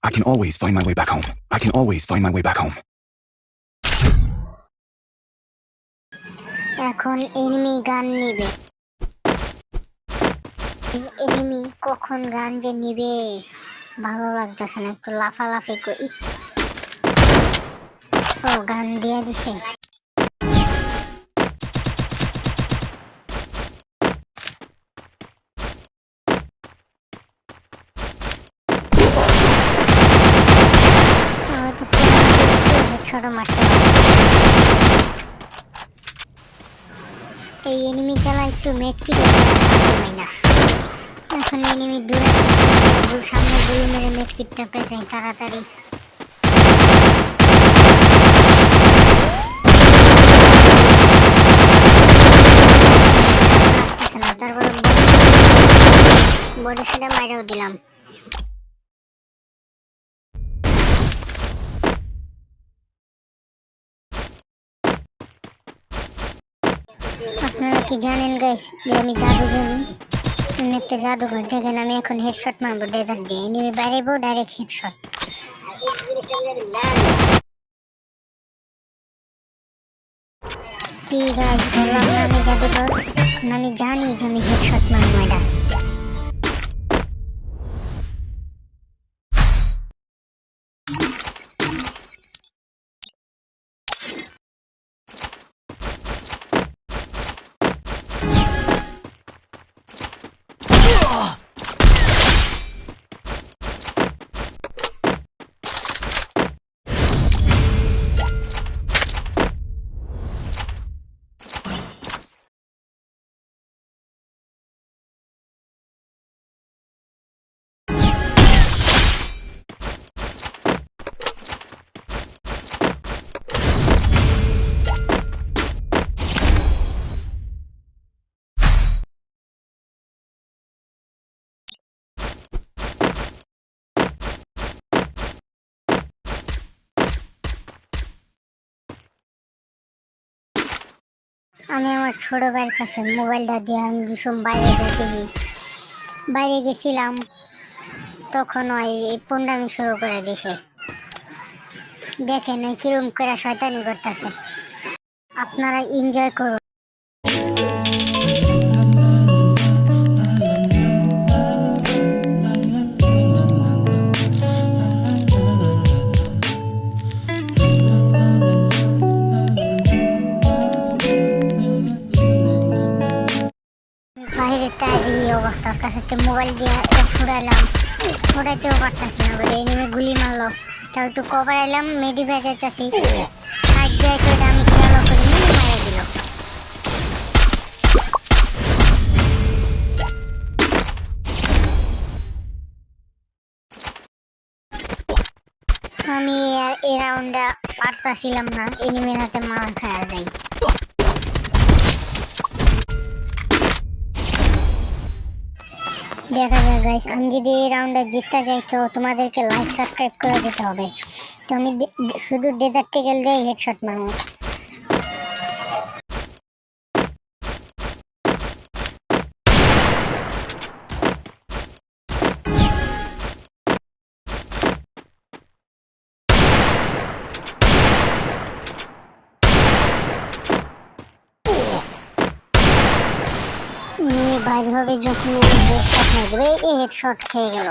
I can always find my way back home. I can always find my way back home. এখন enemy গান নিবে। Enemy কখন গান যে নিবে ভালো লাগতেছে না, একটু লাফালাফি করি। ও গান দিয়ে দিছে। এই এনিমি চালা একটু মেটকি না, এখন এনিমি দূরে সামনে গুলি মেরে মেটকিটটা পেঁচাই তাড়াতাড়ি। না তারপরে বডি সেটা মাইরেও দিলাম। আপনারা কি জানেন গাইস যে আমি জাদু জানি? একটা জাদুঘর, দেখেন আমি এখন হেডশট মারবো ডেজার্ট দিয়ে, এনিমি বাইরেবো ডাইরেক্ট হেডশট। কি গাইস বললাম না আমি জাদুঘর, আমি জানি যে আমি হেডশট মারবো এটা। আমি আমার ছোট ভাইয়ের কাছে মোবাইলটা দিয়ে আমি ভীষণ বাইরে গেছিলাম, তখন ওই পুন্ডামি শুরু করে দিছে। দেখেন এই কিরম করে শয়তানি করতেছে, আপনারা এনজয় করুন। বাইরের তাই অবস্থার কাছে মোবাইল দিয়ে ফুটাইতেও পারতেছি না বলে এনিমে গুলি মারলো। তাও একটু কভার এলাম, মেডি ভেজাইতেছি, সাইড দিয়ে আমি খেয়ালও করি মারা দিল। আমি এই রাউন্ডে পারতাছিলাম না, এনিমির হাতে মারা খাওয়া যায়। দেখা যায় গাইস, আমি যদি এই রাউন্ডে জিততে যাই তো তোমাদেরকে লাইক সাবস্ক্রাইব করে দিতে হবে। তো আমি শুধু ডেজার্ট টেকেল দিয়ে হেডশট মারবো। বাইরে হবে যখন হেডশট মারবে, এই হেডশট খেয়ে গেল।